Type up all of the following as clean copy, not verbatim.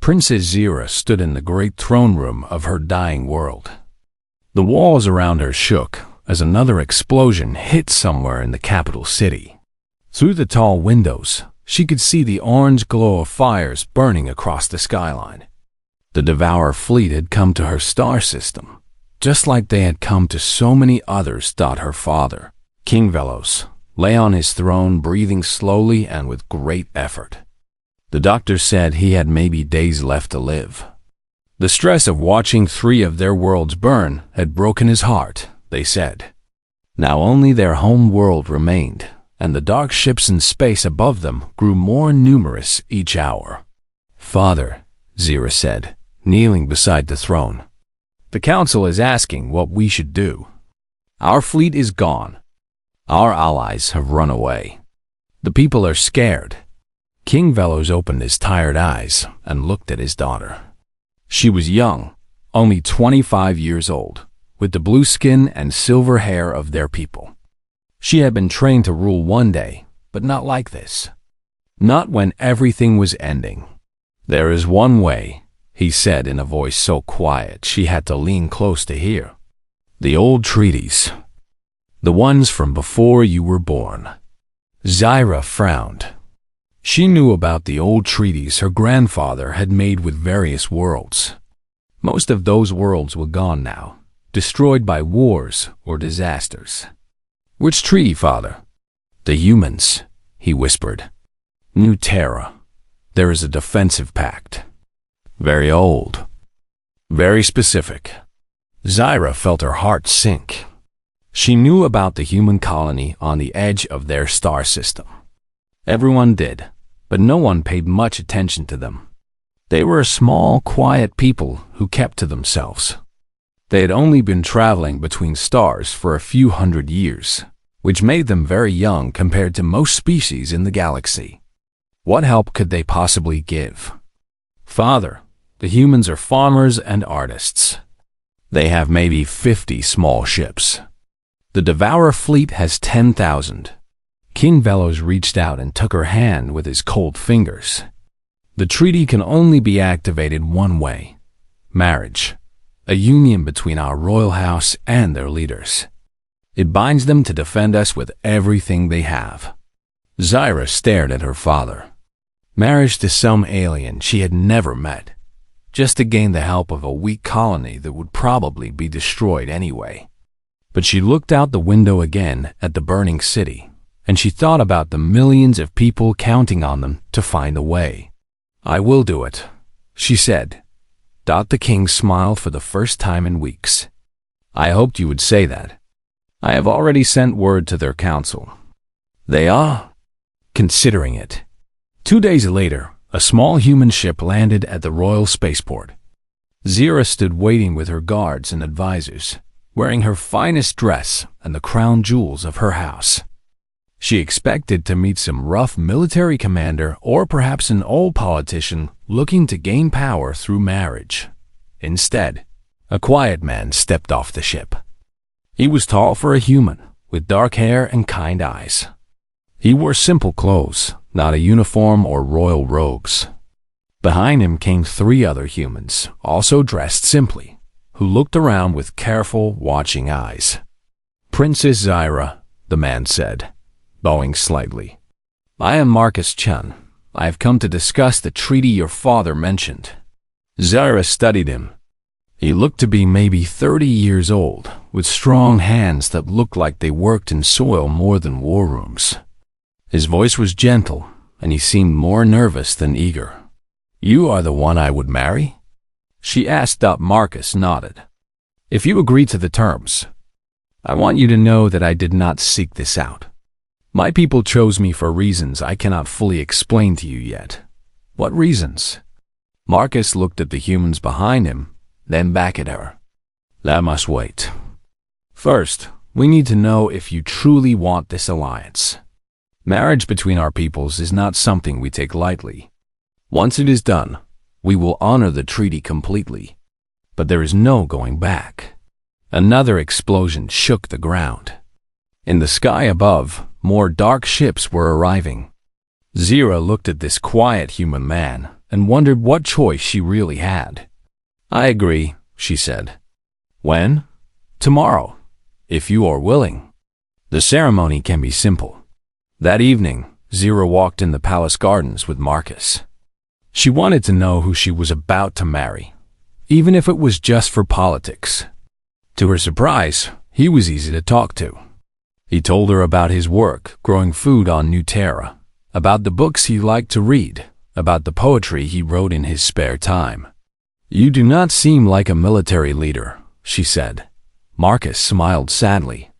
Princess Zira stood in the great throne room of her dying world. The walls around her shook as another explosion hit somewhere in the capital city. Through the tall windows, she could see the orange glow of fires burning across the skyline. The Devourer fleet had come to her star system, just like they had come to so many others. Her father, King Velos, lay on his throne breathing slowly and with great effort. The doctor said he had maybe days left to live. The stress of watching 3 of their worlds burn had broken his heart, they said. Now only their home world remained, and the dark ships in space above them grew more numerous each hour. "Father," Zira said, kneeling beside the throne, "the council is asking what we should do. Our fleet is gone. Our allies have run away. The people are scared." King Velos opened his tired eyes and looked at his daughter. She was young, only 25 years old, with the blue skin and silver hair of their people. She had been trained to rule one day, but not like this. Not when everything was ending. "There is one way," he said in a voice so quiet she had to lean close to hear. "The old treaties. The ones from before you were born." Zira frowned. She knew about the old treaties her grandfather had made with various worlds. Most of those worlds were gone now, destroyed by wars or disasters. "Which treaty, father?" "The humans," he whispered. "New Terra. There is a defensive pact. Very old. Very specific." Zira felt her heart sink. She knew about the human colony on the edge of their star system. Everyone did, but no one paid much attention to them. They were a small, quiet people who kept to themselves. They had only been traveling between stars for a few hundred years, which made them very young compared to most species in the galaxy. What help could they possibly give? "Father, the humans are farmers and artists. They have maybe 50 small ships. The Devourer fleet has 10,000. King Velos reached out and took her hand with his cold fingers. "The treaty can only be activated one way: marriage, a union between our royal house and their leaders. It binds them to defend us with everything they have." Zira stared at her father. Marriage to some alien she had never met, just to gain the help of a weak colony that would probably be destroyed anyway. But she looked out the window again at the burning city, and she thought about the millions of people counting on them to find a way. "I will do it," she said. The king smiled for the first time in weeks. "I hoped you would say that. I have already sent word to their council. They are considering it." 2 days later, a small human ship landed at the royal spaceport. Zira stood waiting with her guards and advisors, wearing her finest dress and the crown jewels of her house. She expected to meet some rough military commander or perhaps an old politician looking to gain power through marriage. Instead, a quiet man stepped off the ship. He was tall for a human, with dark hair and kind eyes. He wore simple clothes, not a uniform or royal robes. Behind him came 3 other humans, also dressed simply, who looked around with careful, watching eyes. "Princess Zira," the man said, bowing slightly. "I am Marcus Chun. I have come to discuss the treaty your father mentioned." Zira studied him. He looked to be maybe 30 years old, with strong hands that looked like they worked in soil more than war rooms. His voice was gentle, and he seemed more nervous than eager. "You are the one I would marry?" she asked. Marcus nodded. "If you agree to the terms. I want you to know that I did not seek this out. My people chose me for reasons I cannot fully explain to you yet." "What reasons?" Marcus looked at the humans behind him, then back at her. "That must wait. First, we need to know if you truly want this alliance. Marriage between our peoples is not something we take lightly. Once it is done, we will honor the treaty completely. But there is no going back." Another explosion shook the ground. In the sky above, more dark ships were arriving. Zira looked at this quiet human man and wondered what choice she really had. "I agree," she said. "When?" "Tomorrow, if you are willing. The ceremony can be simple." That evening, Zira walked in the palace gardens with Marcus. She wanted to know who she was about to marry, even if it was just for politics. To her surprise, he was easy to talk to. He told her about his work growing food on New Terra, about the books he liked to read, about the poetry he wrote in his spare time. "You do not seem like a military leader," she said. Marcus smiled sadly.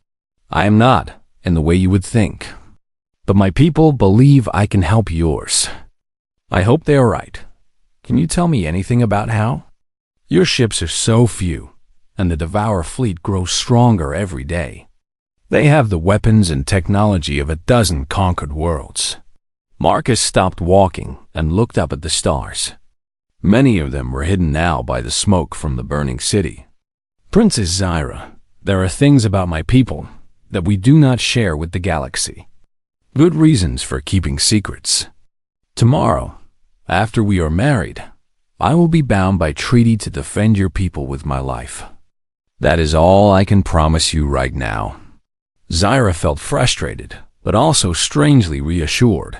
"I am not, in the way you would think. But my people believe I can help yours." "I hope they are right. Can you tell me anything about how? Your ships are so few, and the Devourer fleet grows stronger every day. They have the weapons and technology of a dozen conquered worlds." Marcus stopped walking and looked up at the stars. Many of them were hidden now by the smoke from the burning city. "Princess Zira, there are things about my people that we do not share with the galaxy. Good reasons for keeping secrets. Tomorrow, after we are married, I will be bound by treaty to defend your people with my life. That is all I can promise you right now." Zira felt frustrated, but also strangely reassured.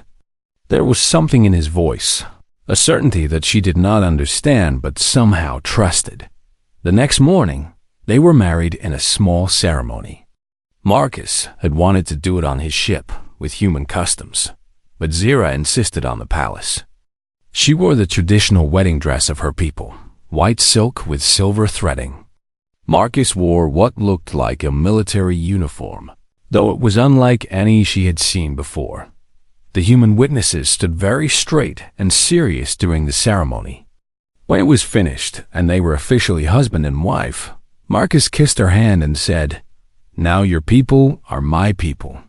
There was something in his voice, a certainty that she did not understand but somehow trusted. The next morning, they were married in a small ceremony. Marcus had wanted to do it on his ship, with human customs, but Zira insisted on the palace. She wore the traditional wedding dress of her people, white silk with silver threading. Marcus wore what looked like a military uniform, though it was unlike any she had seen before. The human witnesses stood very straight and serious during the ceremony. When it was finished and they were officially husband and wife, Marcus kissed her hand and said, "Now your people are my people.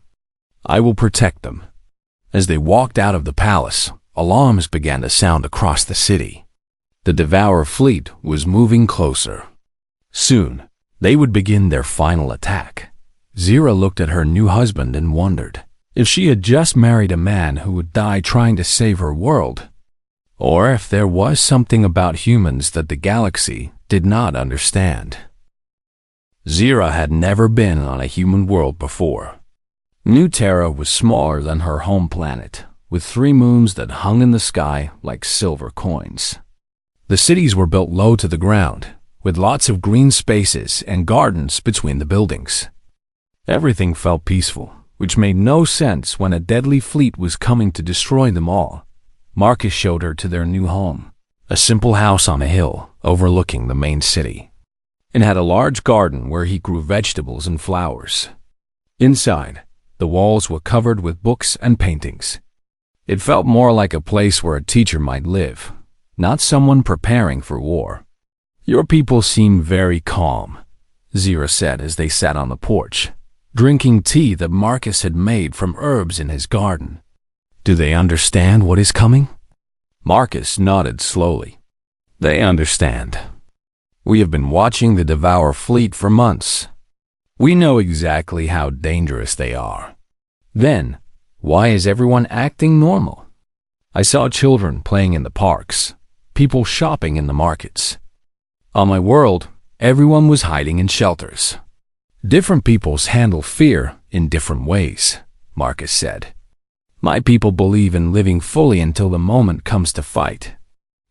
I will protect them." As they walked out of the palace, alarms began to sound across the city. The Devourer fleet was moving closer. Soon, they would begin their final attack. Zira looked at her new husband and wondered if she had just married a man who would die trying to save her world, or if there was something about humans that the galaxy did not understand. Zira had never been on a human world before. New Terra was smaller than her home planet, with 3 moons that hung in the sky like silver coins. The cities were built low to the ground, with lots of green spaces and gardens between the buildings. Everything felt peaceful, which made no sense when a deadly fleet was coming to destroy them all. Marcus showed her to their new home, a simple house on a hill overlooking the main city. It had a large garden where he grew vegetables and flowers. Inside, the walls were covered with books and paintings. It felt more like a place where a teacher might live, not someone preparing for war. "Your people seem very calm," Zira said as they sat on the porch, drinking tea that Marcus had made from herbs in his garden. "Do they understand what is coming?" Marcus nodded slowly. "They understand. We have been watching the Devourer fleet for months. We know exactly how dangerous they are. Then, why is everyone acting normal? I saw children playing in the parks, people shopping in the markets. On my world, everyone was hiding in shelters. Different peoples handle fear in different ways," Marcus said. "My people believe in living fully until the moment comes to fight."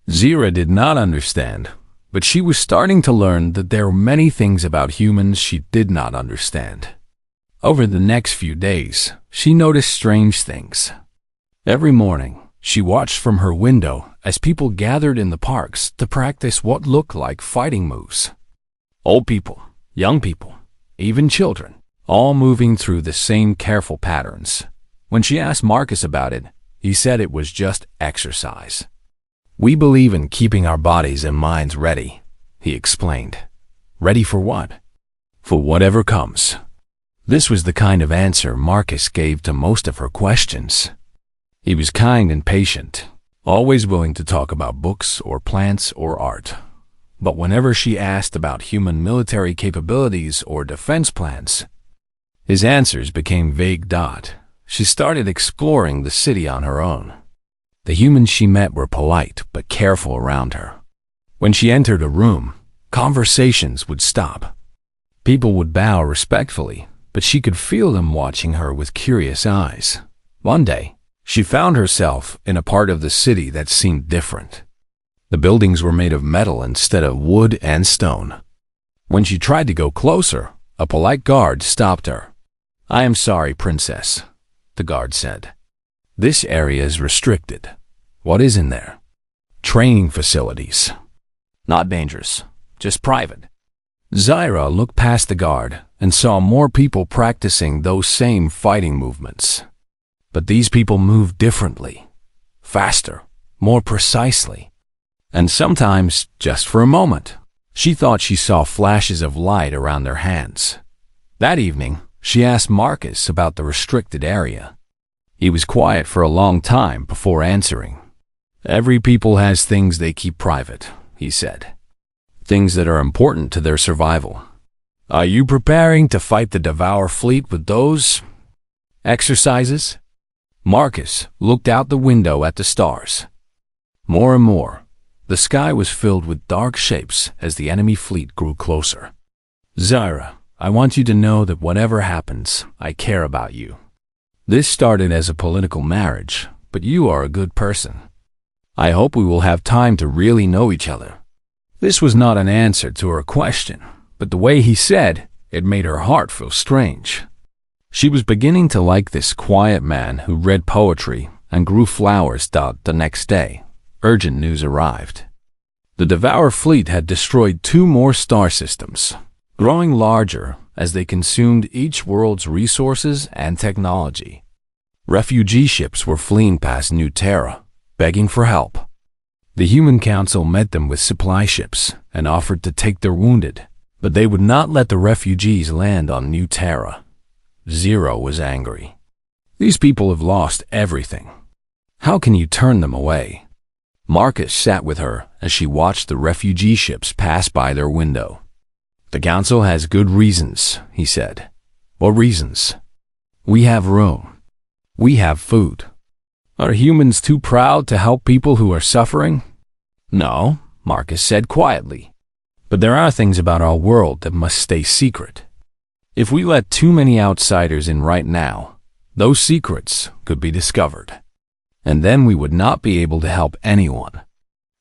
Zira did not understand, but she was starting to learn that there were many things about humans she did not understand. Over the next few days, she noticed strange things. Every morning, she watched from her window as people gathered in the parks to practice what looked like fighting moves. Old people, young people, even children, all moving through the same careful patterns. When she asked Marcus about it, he said it was just exercise. "We believe in keeping our bodies and minds ready," he explained. "Ready for what?" "For whatever comes." This was the kind of answer Marcus gave to most of her questions. He was kind and patient, always willing to talk about books or plants or art. But whenever she asked about human military capabilities or defense plans, his answers became vague. She started exploring the city on her own. The humans she met were polite but careful around her. When she entered a room, conversations would stop. People would bow respectfully, but she could feel them watching her with curious eyes. One day, she found herself in a part of the city that seemed different. The buildings were made of metal instead of wood and stone. When she tried to go closer, a polite guard stopped her. "I am sorry, princess," the guard said. "This area is restricted." "What is in there?" "Training facilities. Not dangerous, just private." Zyra looked past the guard and saw more people practicing those same fighting movements. But these people moved differently, faster, more precisely. And sometimes, just for a moment, she thought she saw flashes of light around their hands. That evening, she asked Marcus about the restricted area. He was quiet for a long time before answering. "Every people has things they keep private," he said. "Things that are important to their survival. Are you preparing to fight the Devour fleet with those exercises?" Marcus looked out the window at the stars. More and more, the sky was filled with dark shapes as the enemy fleet grew closer. "Zyra, I want you to know that whatever happens, I care about you. This started as a political marriage, but you are a good person. I hope we will have time to really know each other." This was not an answer to her question, but the way he said it made her heart feel strange. She was beginning to like this quiet man who read poetry and grew flowers. The next day, urgent news arrived. The Devour fleet had destroyed 2 more star systems, growing larger as they consumed each world's resources and technology. Refugee ships were fleeing past New Terra, begging for help. The Human Council met them with supply ships and offered to take their wounded, but they would not let the refugees land on New Terra. Zero was angry. "These people have lost everything. How can you turn them away?" Marcus sat with her as she watched the refugee ships pass by their window. "The council has good reasons," he said. "What reasons?" "We have room. We have food. Are humans too proud to help people who are suffering?" "No," Marcus said quietly. "But there are things about our world that must stay secret. If we let too many outsiders in right now, those secrets could be discovered. And then we would not be able to help anyone."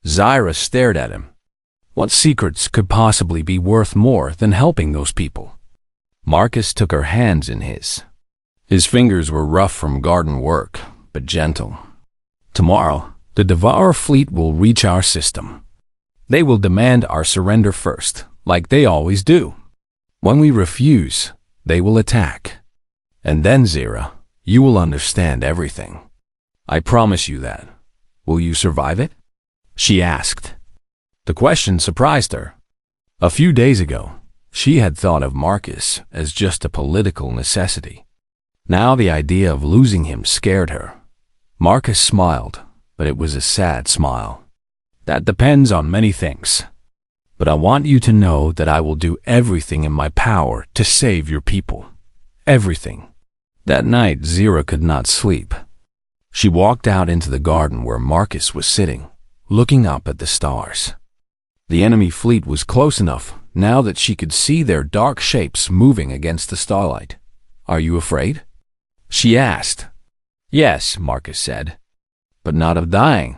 Zyra stared at him. What secrets could possibly be worth more than helping those people? Marcus took her hands in his. His fingers were rough from garden work, but gentle. "Tomorrow, the Devour fleet will reach our system. They will demand our surrender first, like they always do. When we refuse, they will attack. And then, Zyra, you will understand everything. I promise you that. Will you survive it?" she asked. The question surprised her. A few days ago, she had thought of Marcus as just a political necessity. Now the idea of losing him scared her. Marcus smiled, but it was a sad smile. "That depends on many things. But I want you to know that I will do everything in my power to save your people. Everything." That night, Zyra could not sleep. She walked out into the garden where Marcus was sitting, looking up at the stars. The enemy fleet was close enough now that she could see their dark shapes moving against the starlight. "Are you afraid?" she asked. "Yes," Marcus said, "but not of dying.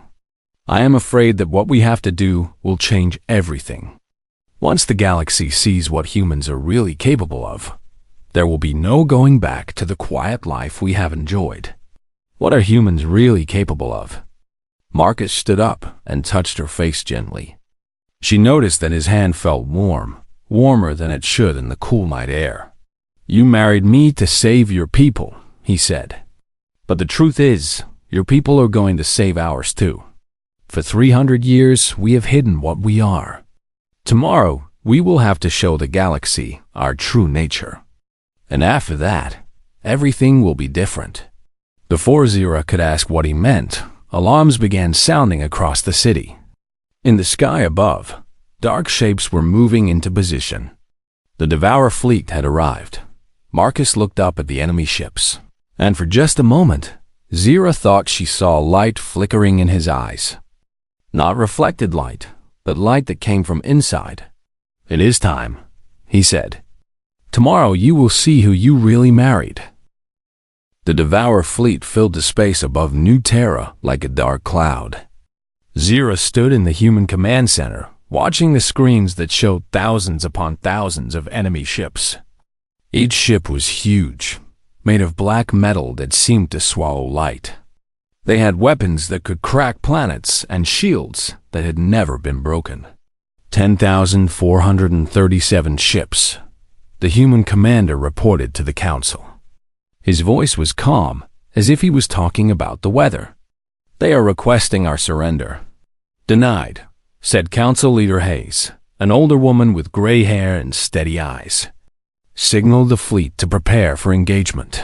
I am afraid that what we have to do will change everything. Once the galaxy sees what humans are really capable of, there will be no going back to the quiet life we have enjoyed. What are humans really capable of?" Marcus stood up and touched her face gently. She noticed that his hand felt warm, warmer than it should in the cool night air. "You married me to save your people," he said. "But the truth is, your people are going to save ours too. For 300 years, we have hidden what we are. Tomorrow, we will have to show the galaxy our true nature. And after that, everything will be different." Before Zyra could ask what he meant, alarms began sounding across the city. In the sky above, dark shapes were moving into position. The Devour fleet had arrived. Marcus looked up at the enemy ships, and for just a moment, Zira thought she saw light flickering in his eyes. Not reflected light, but light that came from inside. "It is time," he said. "Tomorrow you will see who you really married." The Devourer fleet filled the space above New Terra like a dark cloud. Zira stood in the human command center, watching the screens that showed thousands upon thousands of enemy ships. Each ship was huge, made of black metal that seemed to swallow light. They had weapons that could crack planets and shields that had never been broken. 10,437 ships, the human commander reported to the council. His voice was calm, as if he was talking about the weather. "They are requesting our surrender." "Denied," said Council Leader Hayes, an older woman with gray hair and steady eyes. "Signal the fleet to prepare for engagement."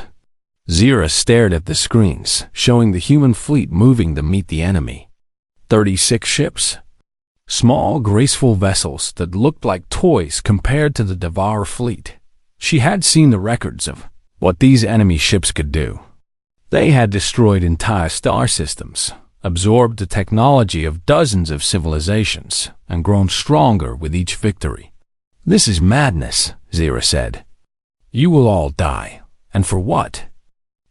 Zira stared at the screens, showing the human fleet moving to meet the enemy. 36 ships. Small, graceful vessels that looked like toys compared to the Devourer fleet. She had seen the records of what these enemy ships could do. They had destroyed entire star systems, absorbed the technology of dozens of civilizations, and grown stronger with each victory. "This is madness," Zira said. "You will all die. And for what?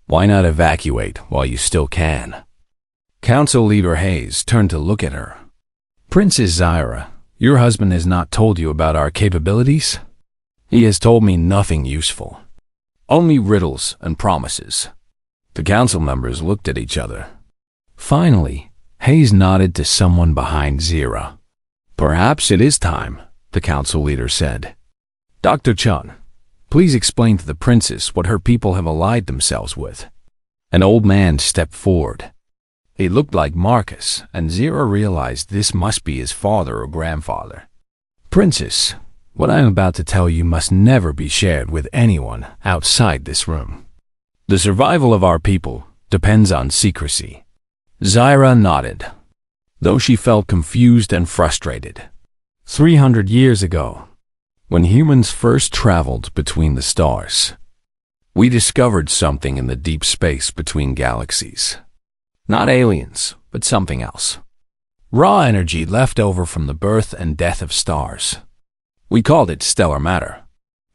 Why not evacuate while you still can?" Council Leader Hayes turned to look at her. "Princess Zira, your husband has not told you about our capabilities? He has told me nothing useful. Only riddles and promises." The council members looked at each other. Finally, Hayes nodded to someone behind Zira. "Perhaps it is time," the council leader said. "Dr. Chun, please explain to the princess what her people have allied themselves with." An old man stepped forward. He looked like Marcus, and Zira realized this must be his father or grandfather. "Princess, what I am about to tell you must never be shared with anyone outside this room. The survival of our people depends on secrecy." Zira nodded, though she felt confused and frustrated. 300 years ago, when humans first traveled between the stars, we discovered something in the deep space between galaxies. Not aliens, but something else. Raw energy left over from the birth and death of stars. We called it stellar matter.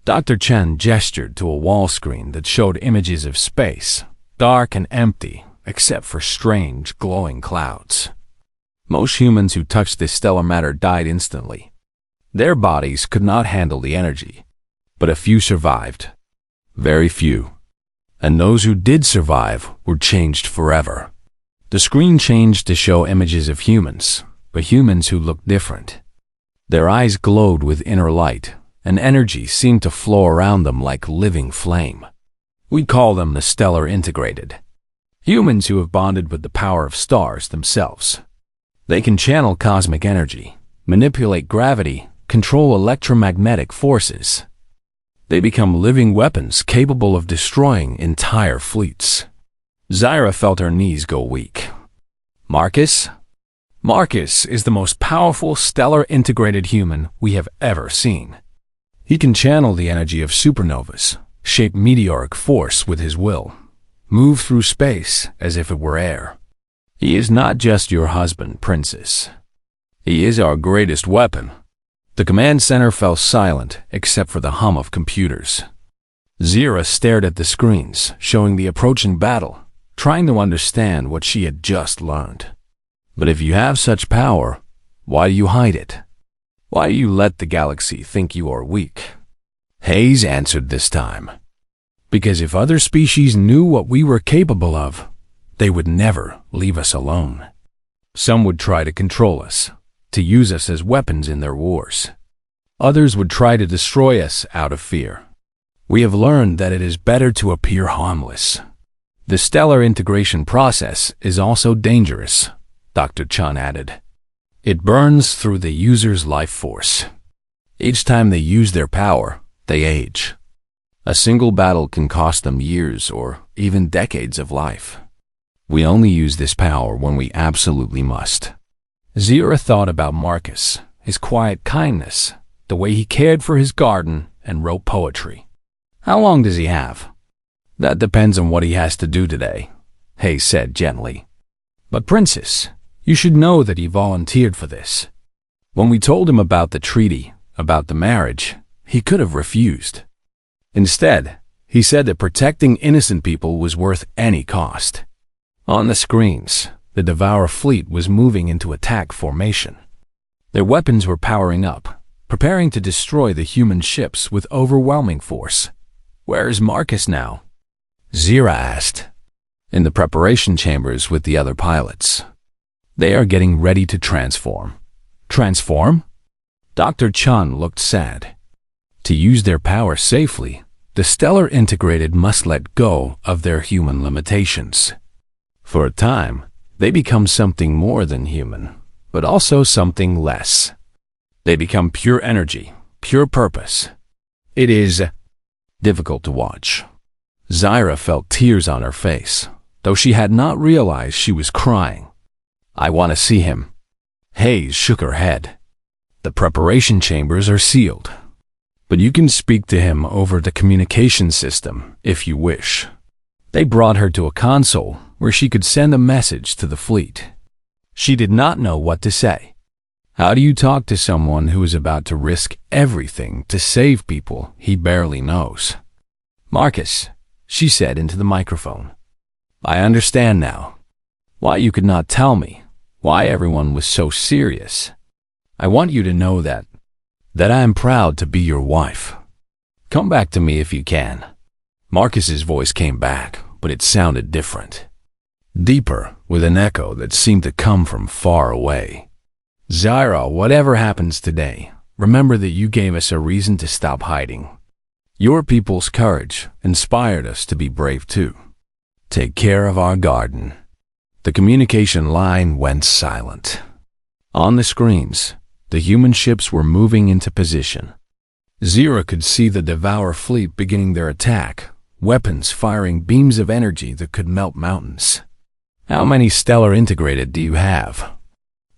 Dr. Chen gestured to a wall screen that showed images of space, dark and empty, except for strange, glowing clouds. Most humans who touched this stellar matter died instantly. Their bodies could not handle the energy, but a few survived. Very few. And those who did survive were changed forever. The screen changed to show images of humans, but humans who looked different. Their eyes glowed with inner light, and energy seemed to flow around them like living flame. We call them the Stellar Integrated. Humans who have bonded with the power of stars themselves. They can channel cosmic energy, manipulate gravity, control electromagnetic forces. They become living weapons capable of destroying entire fleets. Zira felt her knees go weak. "Marcus? Marcus is the most powerful stellar integrated human we have ever seen. He can channel the energy of supernovas, shape meteoric force with his will, move through space as if it were air. He is not just your husband, princess. He is our greatest weapon." The command center fell silent except for the hum of computers. Zira stared at the screens, showing the approaching battle, trying to understand what she had just learned. But if you have such power, why do you hide it? Why do you let the galaxy think you are weak? Hayes answered this time. Because if other species knew what we were capable of, they would never leave us alone. Some would try to control us, to use us as weapons in their wars. Others would try to destroy us out of fear. We have learned that it is better to appear harmless. The stellar integration process is also dangerous, Dr. Chun added. It burns through the user's life force. Each time they use their power, they age. A single battle can cost them years or even decades of life. We only use this power when we absolutely must. Zira thought about Marcus, his quiet kindness, the way he cared for his garden and wrote poetry. How long does he have? That depends on what he has to do today. Hayes said gently. But Princess, you should know that he volunteered for this. When we told him about the treaty, about the marriage, he could have refused. Instead, he said that protecting innocent people was worth any cost. On the screens, the Devourer fleet was moving into attack formation. Their weapons were powering up, preparing to destroy the human ships with overwhelming force. "Where's Marcus now?" Zira asked. "In the preparation chambers with the other pilots. They are getting ready to transform." "Transform?" Dr. Chun looked sad. To use their power safely, the Stellar Integrated must let go of their human limitations. For a time, they become something more than human, but also something less. They become pure energy, pure purpose. It is difficult to watch. Zyra felt tears on her face, though she had not realized she was crying. "I want to see him." Hayes shook her head. "The preparation chambers are sealed, but you can speak to him over the communication system if you wish." They brought her to a console where she could send a message to the fleet. She did not know what to say. How do you talk to someone who is about to risk everything to save people he barely knows? "Marcus," she said into the microphone. "I understand now. Why you could not tell me. Why everyone was so serious. I want you to know that I am proud to be your wife. Come back to me if you can." Marcus's voice came back, but it sounded different. Deeper, with an echo that seemed to come from far away. "Zyra, whatever happens today, remember that you gave us a reason to stop hiding. Your people's courage inspired us to be brave too. Take care of our garden." The communication line went silent. On the screens, the human ships were moving into position. Zira could see the Devourer fleet beginning their attack, weapons firing beams of energy that could melt mountains. "How many Stellar Integrated do you have?"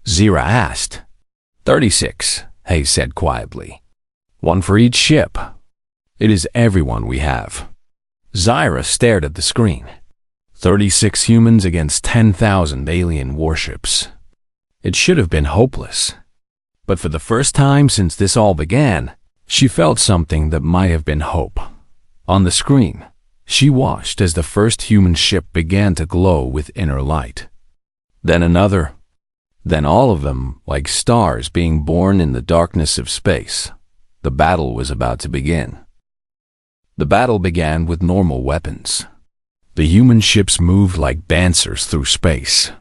Zira asked. 36, Hayes said quietly. "One for each ship." "It is everyone we have." Zyra stared at the screen. 36 humans against 10,000 alien warships. It should have been hopeless. But for the first time since this all began, she felt something that might have been hope. On the screen, she watched as the first human ship began to glow with inner light. Then another. Then all of them, like stars being born in the darkness of space. The battle was about to begin. The battle began with normal weapons. The human ships moved like dancers through space,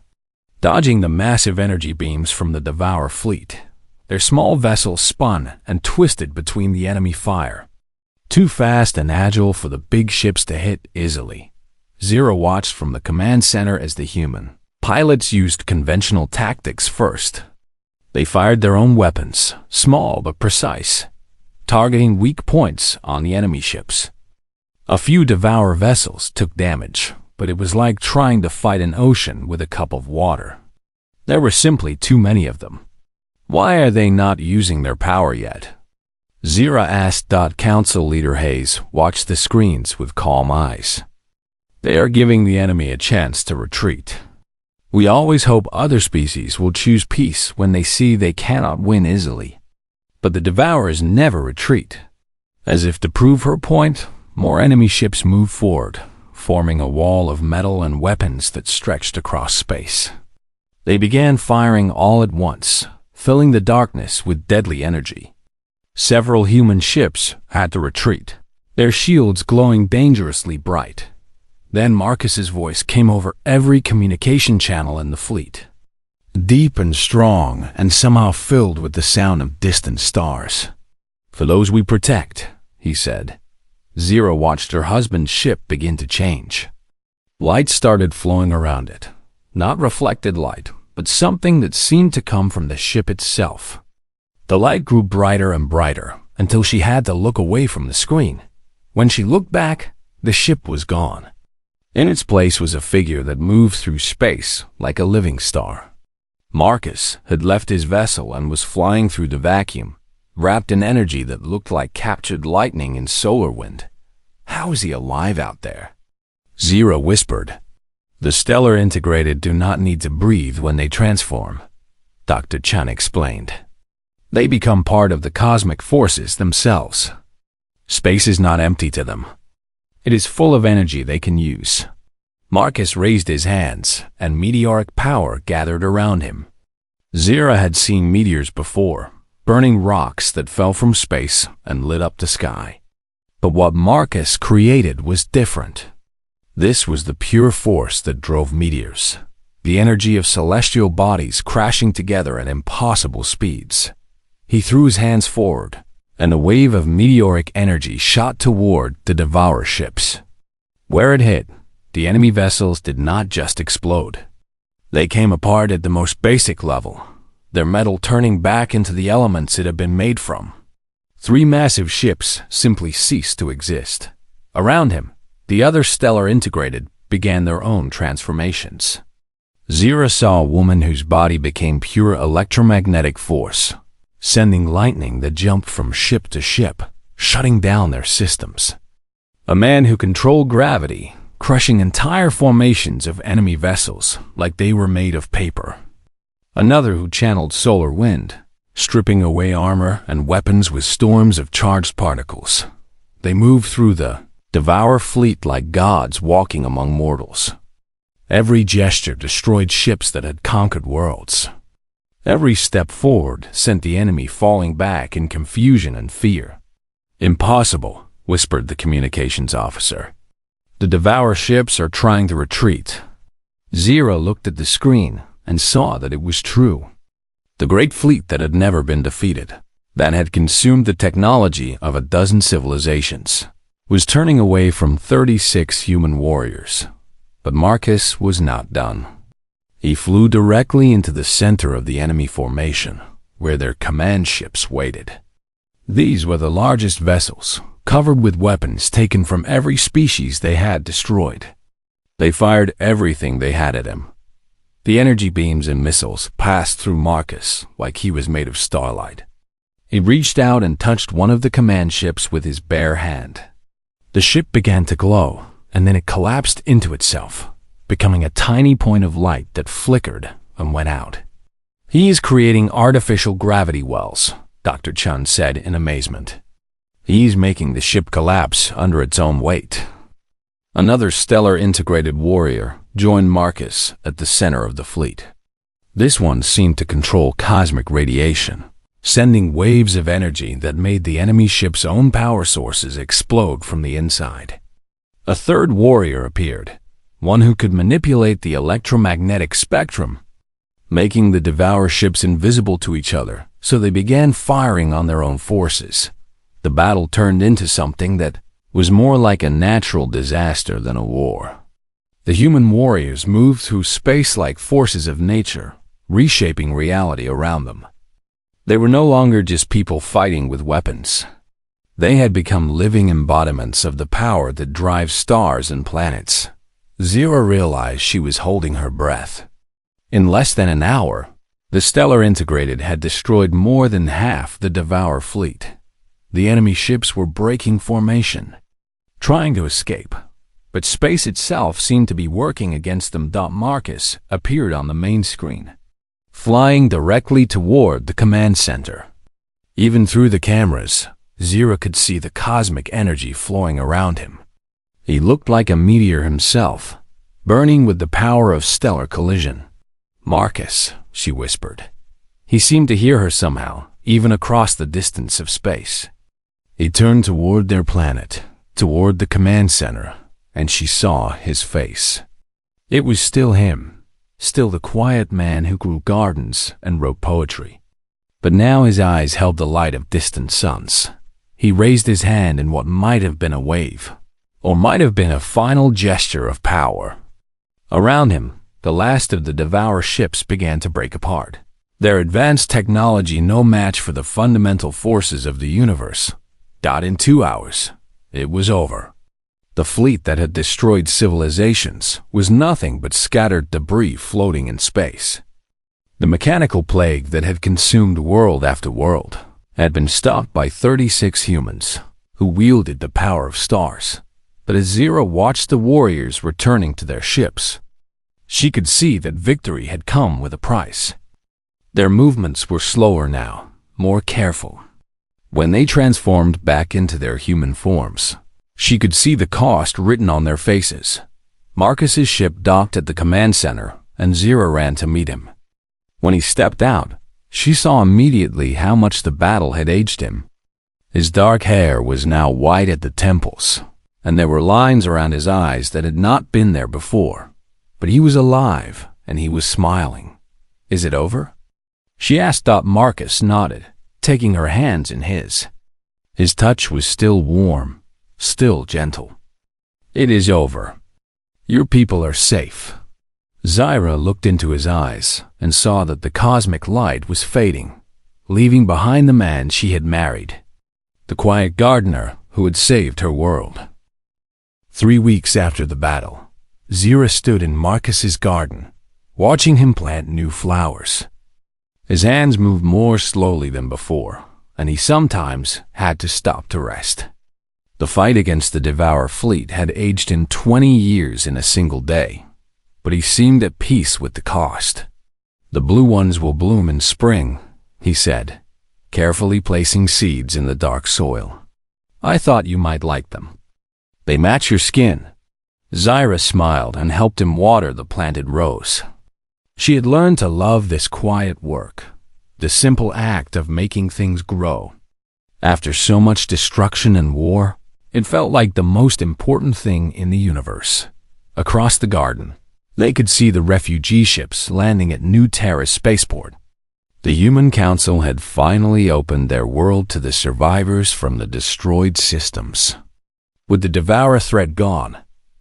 dodging the massive energy beams from the Devourer fleet. Their small vessels spun and twisted between the enemy fire, too fast and agile for the big ships to hit easily. Zira watched from the command center as the human pilots used conventional tactics first. They fired their own weapons, small but precise, targeting weak points on the enemy ships. A few Devourer vessels took damage, but it was like trying to fight an ocean with a cup of water. There were simply too many of them. "Why are they not using their power yet?" Zira asked. Council Leader Hayes watched the screens with calm eyes. "They are giving the enemy a chance to retreat. We always hope other species will choose peace when they see they cannot win easily. But the Devourers never retreat." As if to prove her point, more enemy ships moved forward, forming a wall of metal and weapons that stretched across space. They began firing all at once, filling the darkness with deadly energy. Several human ships had to retreat, their shields glowing dangerously bright. Then Marcus's voice came over every communication channel in the fleet, deep and strong and somehow filled with the sound of distant stars. "For those we protect," he said. Zira watched her husband's ship begin to change. Light started flowing around it, not reflected light, but something that seemed to come from the ship itself. The light grew brighter and brighter until she had to look away from the screen. When she looked back, the ship was gone. In its place was a figure that moved through space like a living star. Marcus had left his vessel and was flying through the vacuum, wrapped in energy that looked like captured lightning in solar wind. How is he alive out there? Zira whispered. The stellar integrated do not need to breathe when they transform, Dr. Chan explained. They become part of the cosmic forces themselves. Space is not empty to them. It is full of energy they can use. Marcus raised his hands, and meteoric power gathered around him. Zira had seen meteors before, burning rocks that fell from space and lit up the sky. But what Marcus created was different. This was the pure force that drove meteors, the energy of celestial bodies crashing together at impossible speeds. He threw his hands forward, and a wave of meteoric energy shot toward the Devourer ships. Where it hit, the enemy vessels did not just explode. They came apart at the most basic level, their metal turning back into the elements it had been made from. 3 massive ships simply ceased to exist. Around him, the other stellar integrated began their own transformations. Zira saw a woman whose body became pure electromagnetic force, sending lightning that jumped from ship to ship, shutting down their systems. A man who controlled gravity, crushing entire formations of enemy vessels like they were made of paper. Another who channeled solar wind, stripping away armor and weapons with storms of charged particles. They moved through the Devourer fleet like gods walking among mortals. Every gesture destroyed ships that had conquered worlds. Every step forward sent the enemy falling back in confusion and fear. "Impossible," whispered the communications officer. "The Devourer ships are trying to retreat." Zira looked at the screen and saw that it was true. The great fleet that had never been defeated, that had consumed the technology of a dozen civilizations, was turning away from 36 human warriors. But Marcus was not done. He flew directly into the center of the enemy formation, where their command ships waited. These were the largest vessels, covered with weapons taken from every species they had destroyed. They fired everything they had at him. The energy beams and missiles passed through Marcus like he was made of starlight. He reached out and touched one of the command ships with his bare hand. The ship began to glow, and then it collapsed into itself, becoming a tiny point of light that flickered and went out. "He is creating artificial gravity wells," Dr. Chun said in amazement. "He's making the ship collapse under its own weight." Another stellar integrated warrior joined Marcus at the center of the fleet. This one seemed to control cosmic radiation, sending waves of energy that made the enemy ship's own power sources explode from the inside. A third warrior appeared, one who could manipulate the electromagnetic spectrum, making the Devourer ships invisible to each other, so they began firing on their own forces. The battle turned into something that was more like a natural disaster than a war. The human warriors moved through space like forces of nature, reshaping reality around them. They were no longer just people fighting with weapons. They had become living embodiments of the power that drives stars and planets. Zira realized she was holding her breath. In less than an hour, the stellar integrated had destroyed more than half the Devourer fleet. The enemy ships were breaking formation, trying to escape, but space itself seemed to be working against them. Marcus appeared on the main screen, flying directly toward the command center. Even through the cameras, Zira could see the cosmic energy flowing around him. He looked like a meteor himself, burning with the power of stellar collision. "Marcus," she whispered. He seemed to hear her somehow, even across the distance of space. He turned toward their planet, toward the command center, and she saw his face. It was still him, still the quiet man who grew gardens and wrote poetry. But now his eyes held the light of distant suns. He raised his hand in what might have been a wave, or might have been a final gesture of power. Around him, the last of the Devourer ships began to break apart. Their advanced technology no match for the fundamental forces of the universe. In 2 hours, it was over. The fleet that had destroyed civilizations was nothing but scattered debris floating in space. The mechanical plague that had consumed world after world had been stopped by 36 humans who wielded the power of stars. But as Zira watched the warriors returning to their ships, She could see that victory had come with a price. Their movements were slower now, more careful. When they transformed back into their human forms, she could see the cost written on their faces. Marcus's ship docked at the command center, and Zira ran to meet him. When he stepped out, she saw immediately how much the battle had aged him. His dark hair was now white at the temples, and there were lines around his eyes that had not been there before. But he was alive, and he was smiling. "Is it over?" she asked. Marcus nodded, taking her hands in his. His touch was still warm, still gentle. "It is over. Your people are safe." Zira looked into his eyes and saw that the cosmic light was fading, leaving behind the man she had married, the quiet gardener who had saved her world. 3 weeks after the battle, Zira stood in Marcus's garden, watching him plant new flowers. His hands moved more slowly than before, and he sometimes had to stop to rest. The fight against the Devourer fleet had aged him 20 years in a single day, but he seemed at peace with the cost. "The blue ones will bloom in spring," he said, carefully placing seeds in the dark soil. "I thought you might like them. They match your skin." Zira smiled and helped him water the planted rose. She had learned to love this quiet work, the simple act of making things grow. After so much destruction and war, it felt like the most important thing in the universe. Across the garden, they could see the refugee ships landing at New Terra's spaceport. The Human Council had finally opened their world to the survivors from the destroyed systems. With the Devourer threat gone,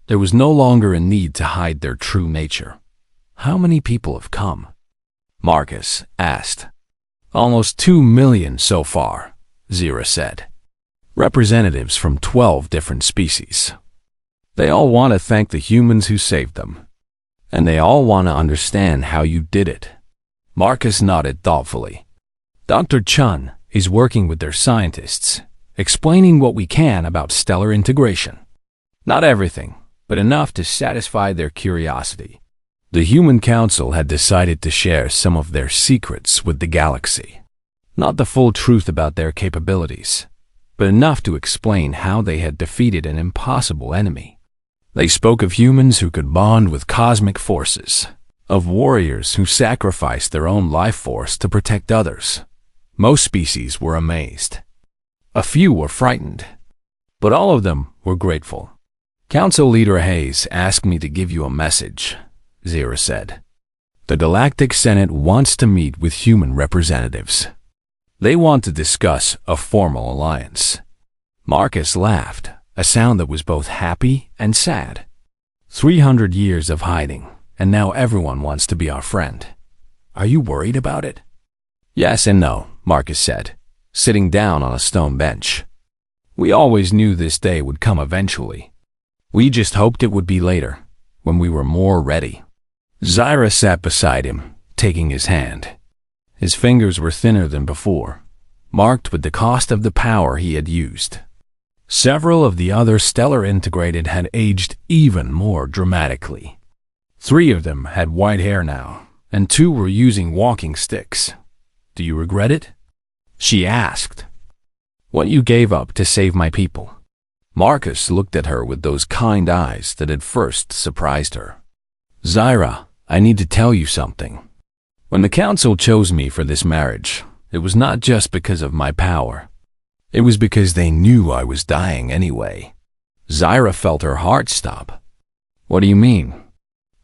there was no longer a need to hide their true nature. "How many people have come?" Marcus asked. "Almost 2 million so far," Zira said. "Representatives from 12 different species. They all want to thank the humans who saved them. And they all want to understand how you did it." Marcus nodded thoughtfully. "Dr. Chun is working with their scientists, explaining what we can about stellar integration. Not everything, but enough to satisfy their curiosity. The Human Council had decided to share some of their secrets with the galaxy. Not the full truth about their capabilities, but enough to explain how they had defeated an impossible enemy. They spoke of humans who could bond with cosmic forces, of warriors who sacrificed their own life force to protect others. Most species were amazed. A few were frightened, but all of them were grateful. "Council Leader Hayes asked me to give you a message," Zira said. "The Galactic Senate wants to meet with human representatives. They want to discuss a formal alliance." Marcus laughed, a sound that was both happy and sad. 300 years of hiding, and now everyone wants to be our friend. Are you worried about it?" "Yes and no," Marcus said, sitting down on a stone bench. "We always knew this day would come eventually. We just hoped it would be later, when we were more ready." Zira sat beside him, taking his hand. His fingers were thinner than before, marked with the cost of the power he had used. Several of the other stellar integrated had aged even more dramatically. 3 of them had white hair now, and 2 were using walking sticks. "Do you regret it?" she asked. "What you gave up to save my people?" Marcus looked at her with those kind eyes that had first surprised her. "Zira, I need to tell you something. When the council chose me for this marriage, it was not just because of my power. It was because they knew I was dying anyway." Zira felt her heart stop. "What do you mean?"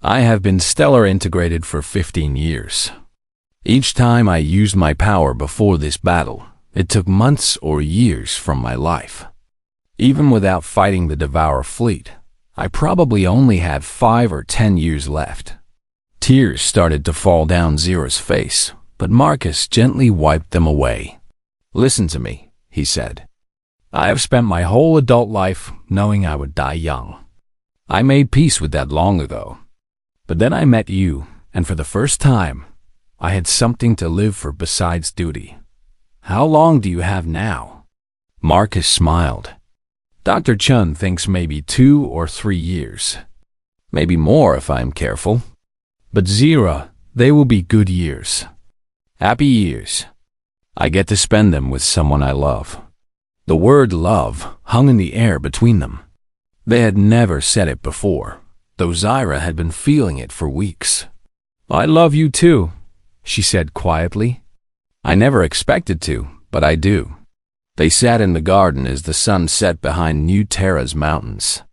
"I have been stellar integrated for 15 years. Each time I used my power before this battle, it took months or years from my life. Even without fighting the Devourer fleet, I probably only had 5 or 10 years left." Tears started to fall down Zira's face, but Marcus gently wiped them away. "Listen to me," he said. "I have spent my whole adult life knowing I would die young. I made peace with that long ago. But then I met you, and for the first time, I had something to live for besides duty. How long do you have now?" Marcus smiled. "Dr. Chun thinks maybe 2 or 3 years. Maybe more if I'm careful." But Zira, they will be good years. Happy years. I get to spend them with someone I love. The word love hung in the air between them. They had never said it before, though Zira had been feeling it for weeks. I love you too, she said quietly. I never expected to, but I do. They sat in the garden as the sun set behind New Terra's mountains.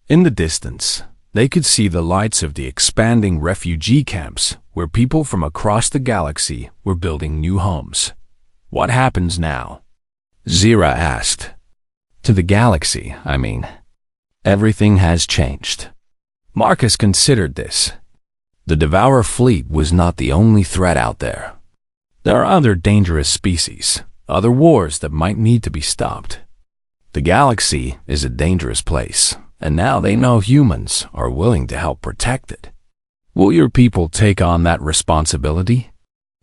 In the distance, they could see the lights of the expanding refugee camps where people from across the galaxy were building new homes. What happens now? Zira asked. To the galaxy, I mean. Everything has changed. Marcus considered this. The Devourer fleet was not the only threat out there. There are other dangerous species, other wars that might need to be stopped. The galaxy is a dangerous place, and now they know humans are willing to help protect it. Will your people take on that responsibility?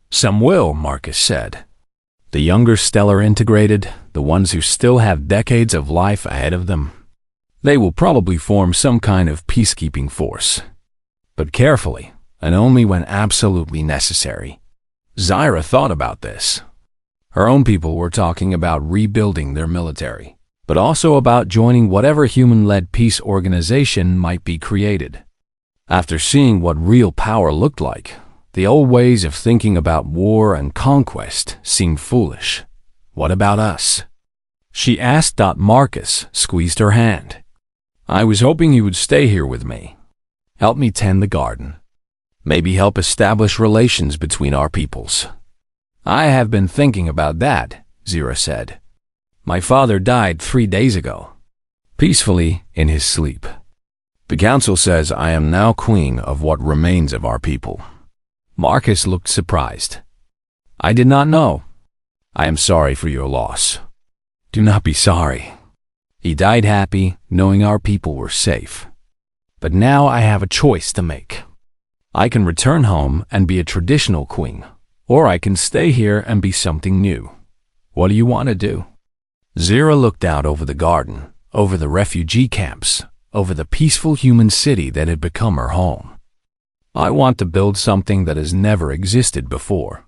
Some will, Marcus said. The younger Stellar Integrated, the ones who still have decades of life ahead of them. They will probably form some kind of peacekeeping force. But carefully, and only when absolutely necessary. Zira thought about this. Her own people were talking about rebuilding their military, but also about joining whatever human-led peace organization might be created. After seeing what real power looked like, the old ways of thinking about war and conquest seemed foolish. What about us? She asked. Marcus squeezed her hand. I was hoping you would stay here with me. Help me tend the garden. Maybe help establish relations between our peoples. I have been thinking about that, Zira said. My father died 3 days ago, peacefully in his sleep. The council says I am now queen of what remains of our people. Marcus looked surprised. I did not know. I am sorry for your loss. Do not be sorry. He died happy, knowing our people were safe. But now I have a choice to make. I can return home and be a traditional queen, or I can stay here and be something new. What do you want to do? Zira looked out over the garden, over the refugee camps, over the peaceful human city that had become her home. I want to build something that has never existed before.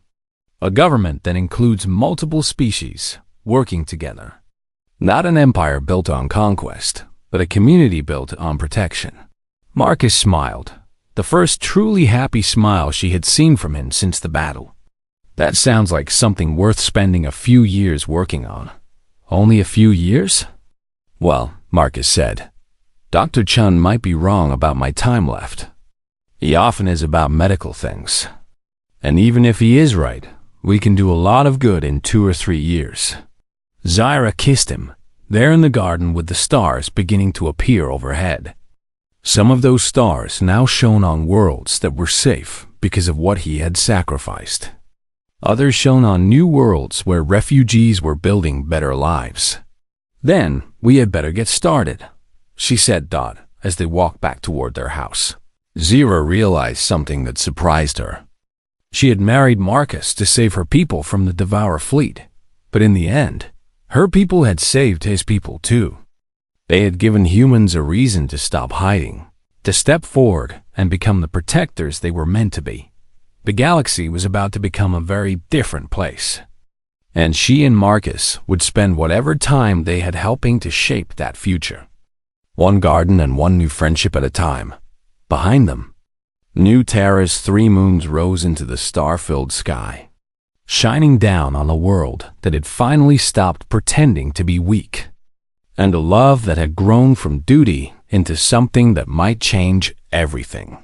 A government that includes multiple species working together. Not an empire built on conquest, but a community built on protection. Marcus smiled, the first truly happy smile she had seen from him since the battle. That sounds like something worth spending a few years working on. Only a few years? Well, Marcus said, Dr. Chun might be wrong about my time left. He often is about medical things. And even if he is right, we can do a lot of good in 2 or 3 years. Zira kissed him, there in the garden with the stars beginning to appear overhead. Some of those stars now shone on worlds that were safe because of what he had sacrificed. Others shone on new worlds where refugees were building better lives. Then we had better get started, she said, as they walked back toward their house. Zira realized something that surprised her. She had married Marcus to save her people from the Devourer fleet, but in the end, her people had saved his people too. They had given humans a reason to stop hiding, to step forward and become the protectors they were meant to be. The galaxy was about to become a very different place. And she and Marcus would spend whatever time they had helping to shape that future. One garden and one new friendship at a time. Behind them, New Terra's 3 moons rose into the star-filled sky, shining down on a world that had finally stopped pretending to be weak, and a love that had grown from duty into something that might change everything.